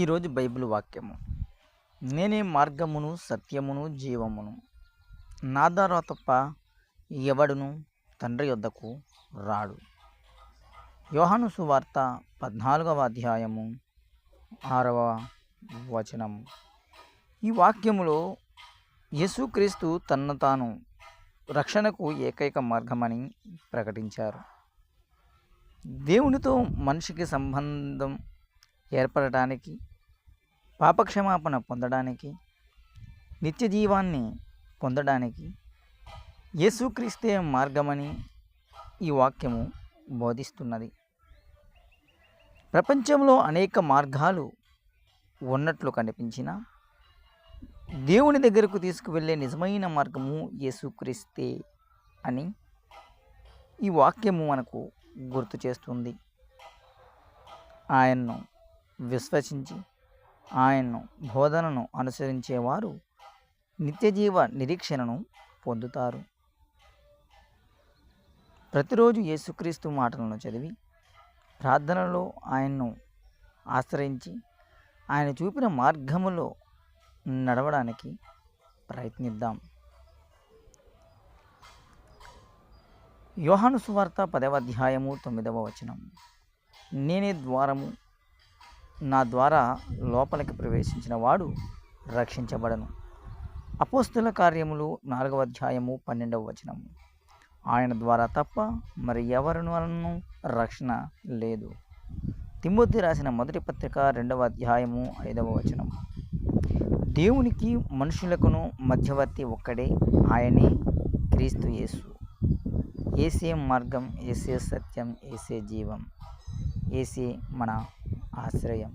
ఈరోజు బైబిల్ వాక్యము, నేనే మార్గమును సత్యమును జీవమును, నా ద్వారా తప్ప ఎవడును తండ్రి యొద్దకు రాడు. యోహాను సువార్త 14వ అధ్యాయము 6వ వచనము. ఈ వాక్యములో యేసుక్రీస్తు తన్ను తాను రక్షణకు ఏకైక మార్గమని ప్రకటించారు. దేవునితో మనిషికి సంబంధం ఏర్పడటానికి, పాపక్షమాపణ పొందడానికి, నిత్య జీవాన్ని పొందడానికి యేసుక్రీస్తే మార్గమని ఈ వాక్యము బోధిస్తున్నది. ప్రపంచంలో అనేక మార్గాలు ఉన్నట్లు కనిపించిన దేవుని దగ్గరకు తీసుకువెళ్ళే నిజమైన మార్గము యేసుక్రీస్తే అని ఈ వాక్యము మనకు గుర్తు చేస్తుంది. ఆయన్ను విశ్వసించి ఆయన్ను బోధనను అనుసరించేవారు నిత్యజీవ నిరీక్షణను పొందుతారు. ప్రతిరోజు యేసుక్రీస్తు మాటలను చదివి ప్రార్థనలో ఆయన్ను ఆశ్రయించి ఆయన చూపిన మార్గములో నడవడానికి ప్రయత్నిద్దాం. యోహాను సువార్త 10వ అధ్యాయము 9వ వచనం. నేనే ద్వారము, నా ద్వారా లోపలికి ప్రవేశించిన వాడు రక్షించబడను. అపోస్తుల కార్యములు 4వ అధ్యాయము 12వ వచనం. ఆయన ద్వారా తప్ప మరి ఎవరి వలన రక్షణ లేదు. తిమోతి రాసిన మొదటి పత్రిక 2వ అధ్యాయము 5వ వచనం. దేవునికి మనుషులకును మధ్యవర్తి ఒక్కడే, ఆయనే క్రీస్తు యేసు. ఏసే మార్గం, ఏసే సత్యం, ఏసే జీవం, ఏసే మన ఆశ్రయం.